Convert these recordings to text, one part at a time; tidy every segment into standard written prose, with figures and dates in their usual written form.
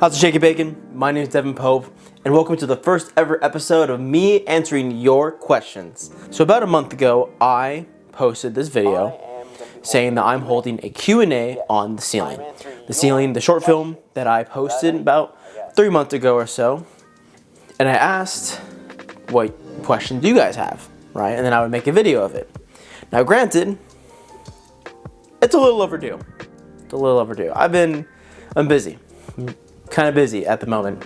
How's it shaky bacon? My name is Devin Pope, and welcome to the first ever episode of me answering your questions. So about a month ago, I posted this video saying that I'm holding a Q&A on The Ceiling. The Ceiling, the short film that I posted about 3 months ago or so. And I asked, what questions do you guys have, right? And then I would make a video of it. Now granted, it's a little overdue. It's a little overdue. I'm busy. Kind of busy at the moment.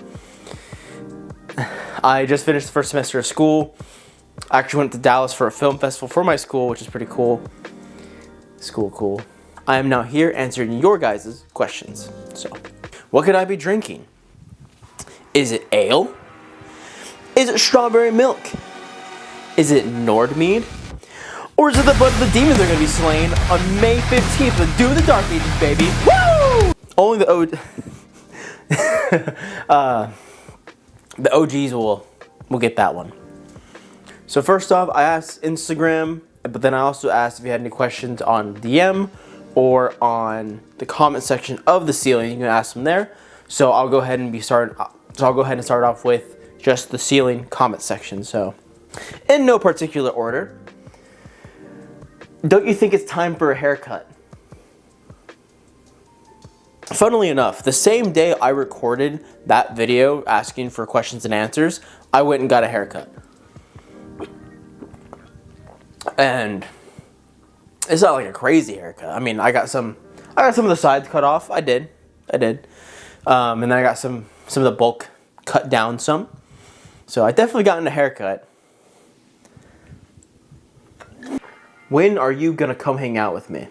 I just finished the first semester of school. I actually went to Dallas for a film festival for my school, which is pretty cool. School cool. I am now here answering your guys' questions. So, what could I be drinking? Is it ale? Is it strawberry milk? Is it Nordmead? Or is it the blood of the demons they're going to be slaying on May 15th with Doom of the Dark Ages, baby? Woo! Only the OGs will get that one. So first off, I asked Instagram, but then I also asked if you had any questions on DM or on the comment section of The Ceiling. You can ask them there. So I'll go ahead and start off with just The Ceiling comment section. So in no particular order, don't you think it's time for a haircut? Funnily enough, the same day I recorded that video asking for questions and answers, I went and got a haircut. And it's not like a crazy haircut. I mean, I got some of the sides cut off. I did. And then I got some of the bulk cut down some. So I definitely gotten a haircut. When are you gonna come hang out with me?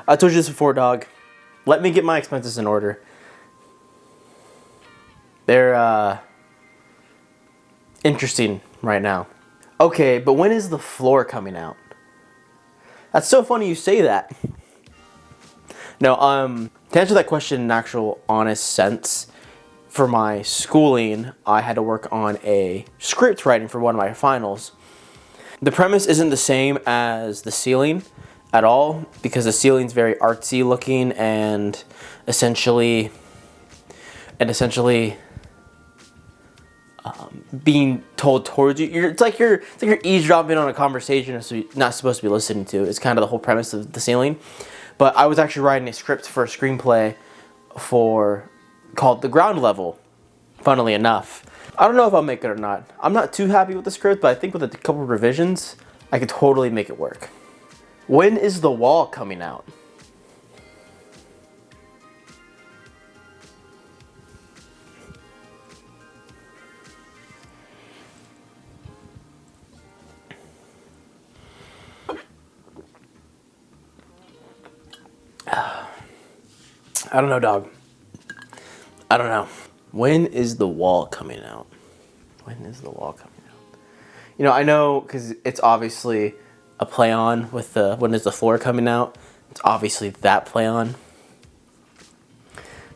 I told you this before, dog. Let me get my expenses in order. They're interesting right now. Okay, but when is the floor coming out? That's so funny you say that. No, to answer that question in actual honest sense, for my schooling, I had to work on a script writing for one of my finals. The premise isn't the same as The Ceiling at all, because The Ceiling's very artsy looking and essentially being told towards you. It's like you're eavesdropping on a conversation so you're not supposed to be listening to. It's kind of the whole premise of The Ceiling. But I was actually writing a script for a screenplay called The Ground Level, funnily enough. I don't know if I'll make it or not. I'm not too happy with the script, but I think with a couple of revisions, I could totally make it work. When is The Wall coming out? I don't know, dog. I don't know. When is The Wall coming out? When is The Wall coming out? You know, I know because it's obviously a play on with the when is the floor coming out. It's obviously that play on.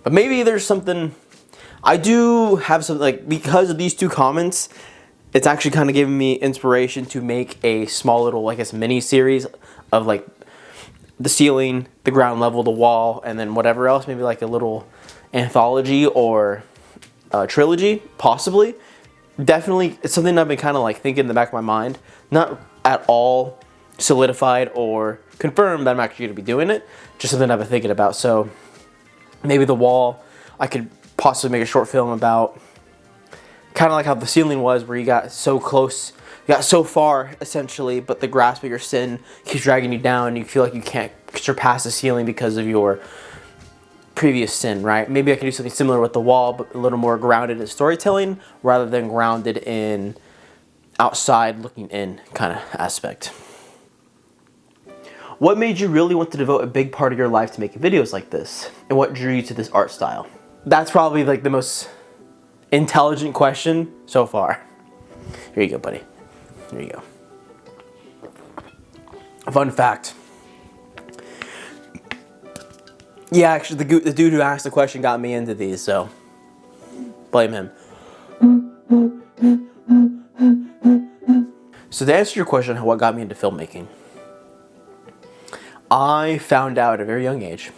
But maybe there's something. I do have something, like, because of these two comments, it's actually kind of giving me inspiration to make a small little, I guess, mini series of like The Ceiling, The Ground Level, The Wall, and then whatever else, maybe like a little anthology or trilogy, possibly. Definitely, it's something I've been kind of like thinking in the back of my mind. Not at all solidified or confirmed that I'm actually going to be doing it. Just something I've been thinking about. So maybe The Wall, I could possibly make a short film about, kind of like how The Ceiling was, where you got so close, you got so far essentially, but the grasp of your sin keeps dragging you down and you feel like you can't surpass the ceiling because of your previous sin, right? Maybe I could do something similar with The Wall, but a little more grounded in storytelling rather than grounded in outside looking in kind of aspect. What made you really want to devote a big part of your life to making videos like this? And what drew you to this art style? That's probably like the most intelligent question so far. Here you go, buddy. Here you go. Fun fact. Yeah, actually, the dude who asked the question got me into these, so blame him. So to answer your question, what got me into filmmaking? I found out at a very young age,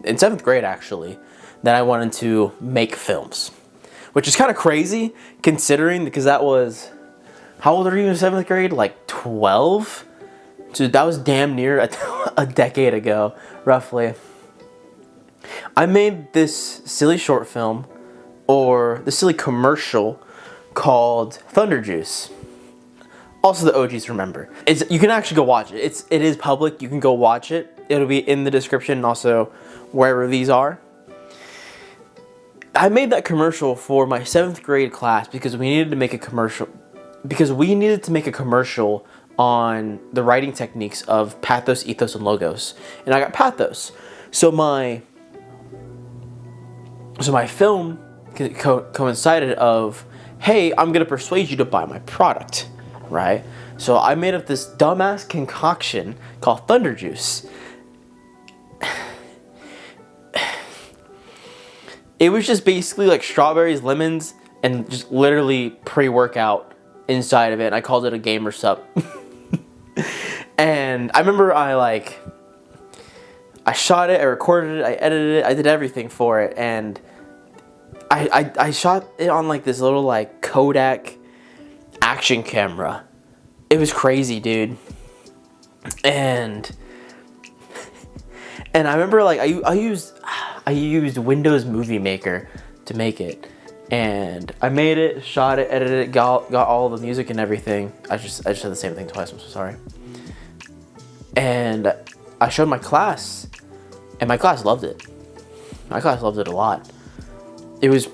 in 7th grade actually, that I wanted to make films, which is kind of crazy considering, because that was, how old are you in 7th grade? Like 12? So that was damn near a decade ago, roughly. I made this silly short film, or the silly commercial, called Thunder Juice. Also, the OGs remember. You can actually go watch it. It is public. You can go watch it. It'll be in the description and also wherever these are. I made that commercial for my 7th grade class because we needed to make a commercial. Because we needed to make a commercial on the writing techniques of pathos, ethos, and logos. And I got pathos. So my film coincided of, hey, I'm gonna persuade you to buy my product, right? So I made up this dumbass concoction called Thunder Juice. It was just basically like strawberries, lemons, and just literally pre-workout inside of it. And I called it a gamer sup. And I remember I shot it, I recorded it, I edited it, I did everything for it, and I shot it on like this little like Kodak action camera. It was crazy, dude. And I remember like I used Windows Movie Maker to make it. And I made it, shot it, edited it, got all the music and everything. I just said the same thing twice, I'm so sorry. And I showed my class, and my class loved it. My class loved it a lot. It was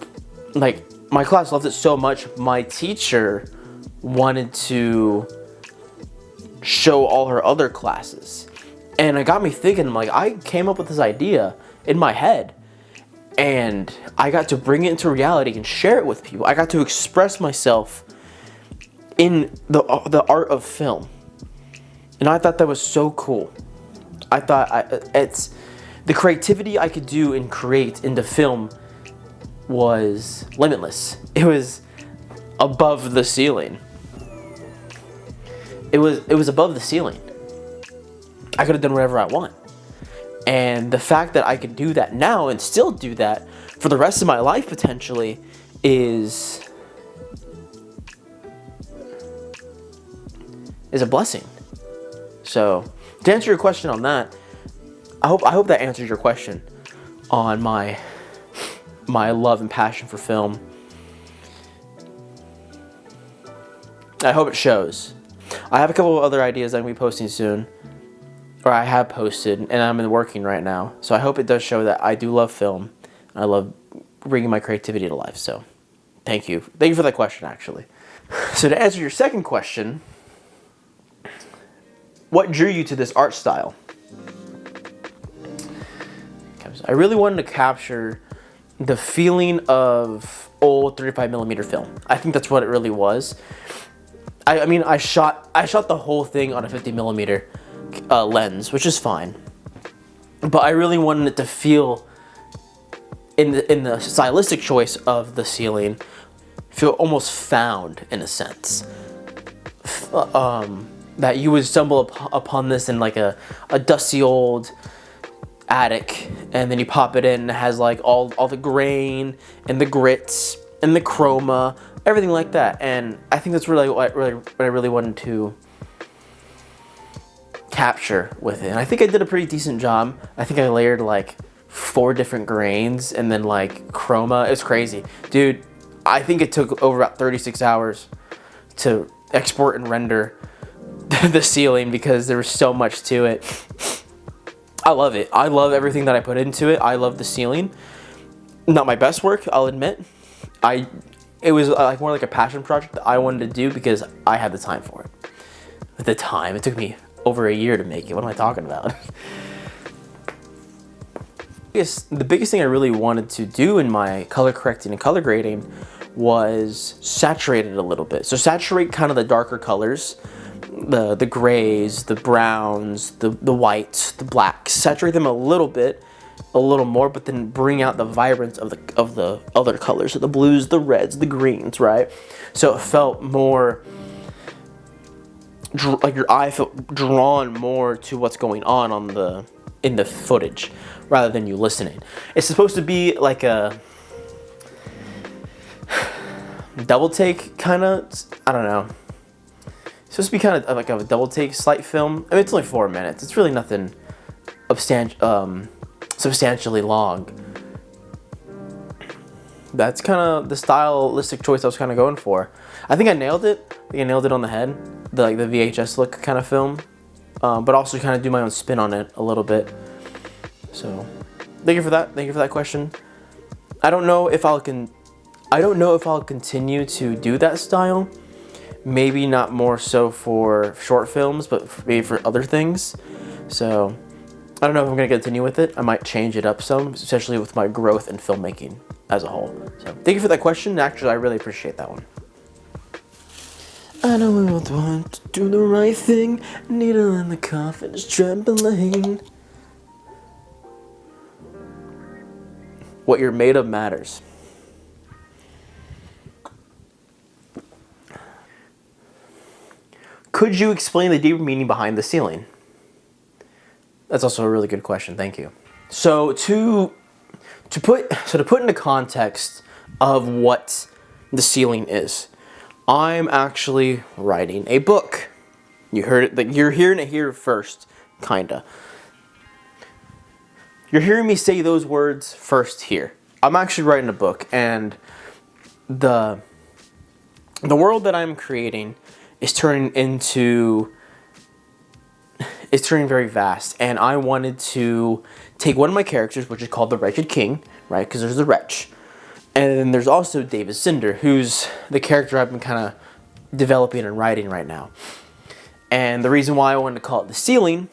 like, my class loved it so much, my teacher wanted to show all her other classes. And it got me thinking, like, I came up with this idea in my head, and I got to bring it into reality and share it with people. I got to express myself in the art of film. And I thought that was so cool. I thought it's the creativity I could do and create into film was limitless. It was above the ceiling. It was above the ceiling. I could have done whatever I want. And the fact that I could do that now and still do that for the rest of my life potentially is a blessing. So, to answer your question on that, I hope that answers your question on my love and passion for film. I hope it shows. I have a couple of other ideas I'm going to be posting soon. Or I have posted, and I'm working right now. So I hope it does show that I do love film. I love bringing my creativity to life. So, thank you. Thank you for that question, actually. So to answer your second question, what drew you to this art style? I really wanted to capture the feeling of old 35mm film. I think that's what it really was. I mean, I shot the whole thing on a 50mm lens, which is fine. But I really wanted it to feel, in the stylistic choice of the ceiling, feel almost found in a sense. That you would stumble upon this in like a dusty old attic, and then you pop it in and it has like all the grain and the grits and the chroma, everything like that. And I think that's really what I really wanted to capture with it. And I think I did a pretty decent job. I think I layered like 4 different grains and then like chroma. It's crazy. Dude, I think it took over about 36 hours to export and render the ceiling because there was so much to it. I love it. I love everything that I put into it. I love the ceiling. Not my best work, I'll admit. It was like more like a passion project that I wanted to do because I had the time for it. At the time, it took me over a year to make it. What am I talking about? The biggest thing I really wanted to do in my color correcting and color grading was saturate it a little bit. So saturate kind of the darker colors, the grays, the browns, the whites, the blacks. Saturate them a little bit, a little more, but then bring out the vibrance of the other colors, so the blues, the reds, the greens, right? So it felt more like your eye felt drawn more to what's going on in the footage rather than you listening. It's supposed to be like a double take kind of, I don't know. It's supposed to be kind of like a double take slight film. I mean, it's only 4 minutes. It's really nothing substantially long. That's kind of the stylistic choice I was kind of going for. I think I nailed it. I think I nailed it on the head. The VHS look kind of film, but also kind of do my own spin on it a little bit. So, thank you for that. Thank you for that question. I don't know if I'll continue to do that style. Maybe not more so for short films, but maybe for other things. So, I don't know if I'm going to continue with it. I might change it up some, especially with my growth in filmmaking as a whole. So, thank you for that question. Actually, I really appreciate that one. I know we both want to do the right thing. Needle in the coffin is trampoline. What you're made of matters. Could you explain the deeper meaning behind the ceiling? That's also a really good question. Thank you. So to put into context of what the ceiling is, I'm actually writing a book. You heard it. Like, you're hearing it here first, kinda. You're hearing me say those words first here. I'm actually writing a book, and the world that I'm creating is turning very vast, and I wanted to take one of my characters, which is called the Wretched King, right? Because there's the wretch. And then there's also David Cinder, who's the character I've been kind of developing and writing right now. And the reason why I wanted to call it the ceiling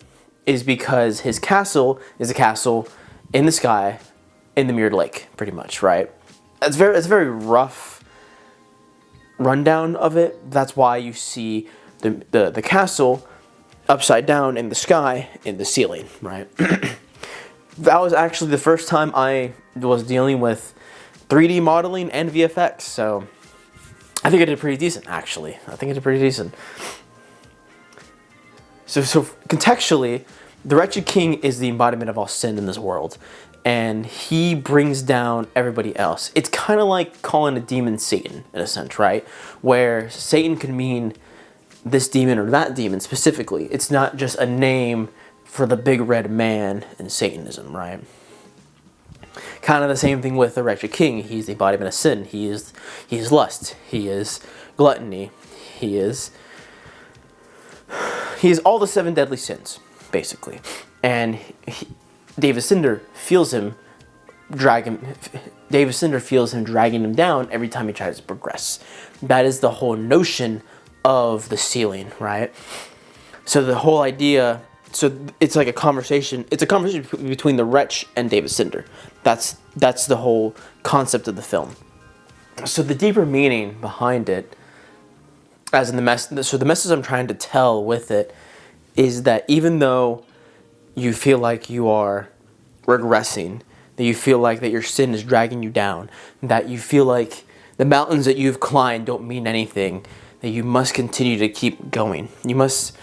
is because his castle is a castle in the sky in the mirrored lake, pretty much, right? It's a very rough rundown of it. That's why you see the castle upside down in the sky in the ceiling, right? That was actually the first time I was dealing with 3D modeling and VFX, so I think I did pretty decent, actually. I think I did pretty decent. So contextually, the Wretched King is the embodiment of all sin in this world, and he brings down everybody else. It's kind of like calling a demon Satan, in a sense, right? Where Satan can mean this demon or that demon specifically. It's not just a name for the big red man in Satanism, right? Kind of the same thing with the Wretched King. He's the embodiment of sin. He is lust. He is gluttony. He is all the 7 deadly sins, basically. And David Cinder feels him dragging him down every time he tries to progress. That is the whole notion of the ceiling, right? So the whole idea, so it's like a conversation. It's a conversation between the wretch and David Cinder. That's the whole concept of the film. So the deeper meaning behind it, as in the message I'm trying to tell with it is that even though you feel like you are regressing, that you feel like that your sin is dragging you down, that you feel like the mountains that you've climbed don't mean anything, that you must continue to keep going. You must,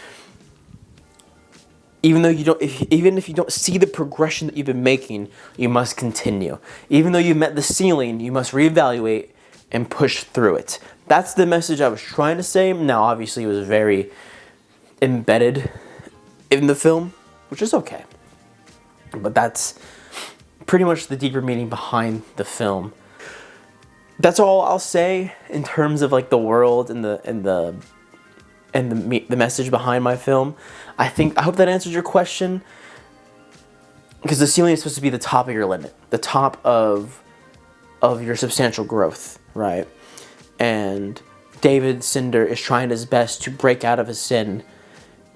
even if you don't see the progression that you've been making, you must continue. Even though you've met the ceiling, you must reevaluate and push through it. That's the message I was trying to say. Now, obviously, it was very embedded in the film, which is okay. But that's pretty much the deeper meaning behind the film. That's all I'll say in terms of like the world and the message behind my film. I hope that answers your question, because the ceiling is supposed to be the top of your limit, the top of your substantial growth, right? And David Cinder is trying his best to break out of his sin,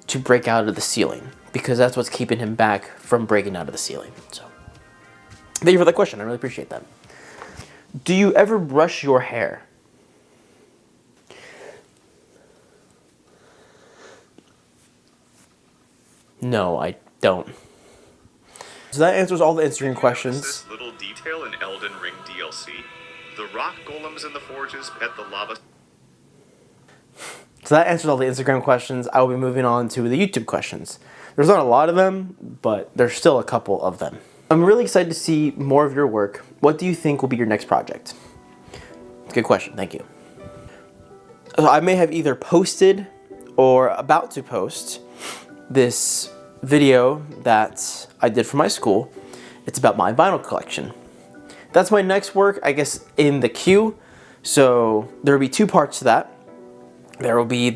to break out of the ceiling, because that's what's keeping him back from breaking out of the ceiling. So, thank you for that question. I really appreciate that. Do you ever brush your hair? No, I don't. So that answers all the Instagram questions. This little detail in Elden Ring DLC. The rock golems in the forges pet the lava. So that answers all the Instagram questions. I will be moving on to the YouTube questions. There's not a lot of them, but there's still a couple of them. I'm really excited to see more of your work. What do you think will be your next project? Good question, thank you. So I may have either posted or about to post this video that I did for my school. It's about my vinyl collection. That's my next work, I guess, in the queue. So there will be two parts to that. There will be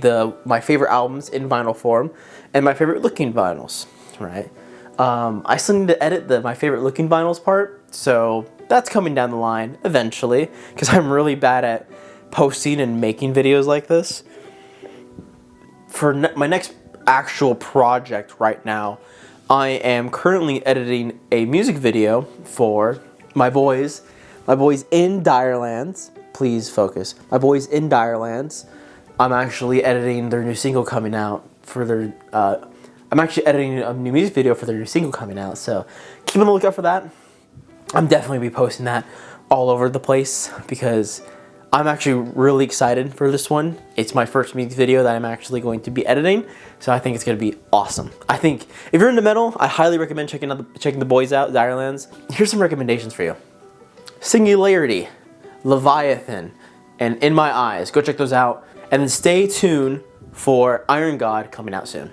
my favorite albums in vinyl form and my favorite looking vinyls, right? I still need to edit my favorite looking vinyls part, so that's coming down the line eventually, because I'm really bad at posting and making videos like this. For my next actual project right now, I am currently editing a music video for my boys in Direlands. Please focus. My boys in Direlands. I'm actually editing their new single coming out for their. I'm actually editing a new music video for their new single coming out. So keep on the lookout for that. I'm definitely be posting that all over the place because I'm actually really excited for this one. It's my first music video that I'm actually going to be editing, so I think it's going to be awesome. I think if you're into metal, I highly recommend checking the boys out, Direlands. Here's some recommendations for you: Singularity, Leviathan, and In My Eyes. Go check those out, and then stay tuned for Iron God coming out soon.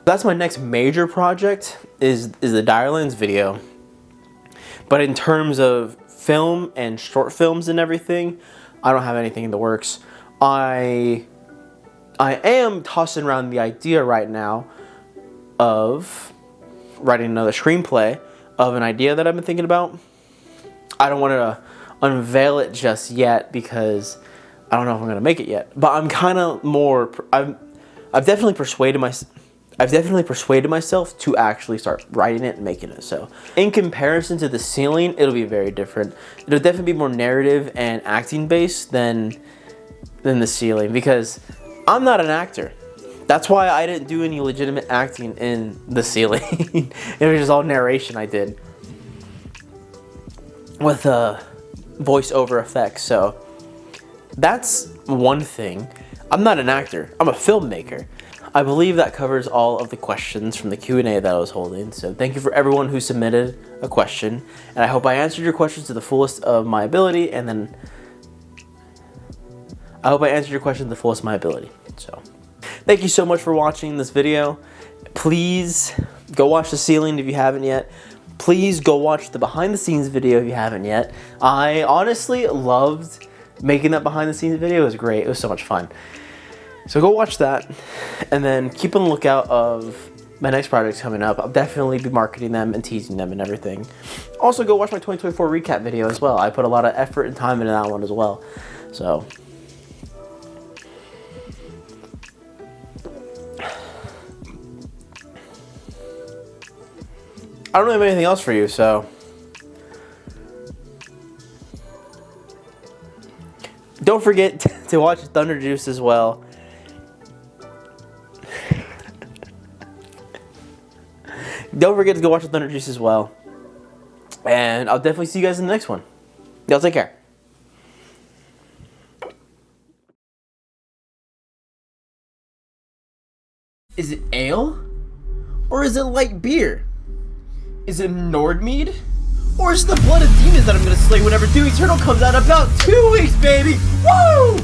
That's my next major project is the Direlands video. But in terms of film and short films and everything, I don't have anything in the works. I am tossing around the idea right now of writing another screenplay of an idea that I've been thinking about. I don't want to unveil it just yet because I don't know if I'm going to make it yet. But I'm kind of more... I've definitely persuaded myself to actually start writing it and making it. So in comparison to The Ceiling, it'll be very different. It'll definitely be more narrative and acting based than The Ceiling, because I'm not an actor. That's why I didn't do any legitimate acting in The Ceiling. It was just all narration I did with voiceover effects. So that's one thing. I'm not an actor. I'm a filmmaker. I believe that covers all of the questions from the Q&A that I was holding. So thank you for everyone who submitted a question. And I hope I answered your questions to the fullest of my ability. And then I hope I answered your question to the fullest of my ability. So thank you so much for watching this video. Please go watch The Ceiling if you haven't yet. Please go watch the behind the scenes video if you haven't yet. I honestly loved making that behind the scenes video. It was great. It was so much fun. So go watch that, and then keep on the lookout of my next projects coming up. I'll definitely be marketing them and teasing them and everything. Also, go watch my 2024 recap video as well. I put a lot of effort and time into that one as well. So I don't have anything else for you, so don't forget to watch Thunder Juice as well. Don't forget to go watch the Thunder Juice as well. And I'll definitely see you guys in the next one. Y'all take care. Is it ale? Or is it light beer? Is it Nordmead? Or is it the blood of demons that I'm gonna slay whenever Doom Eternal comes out? About 2 weeks, baby! Woo!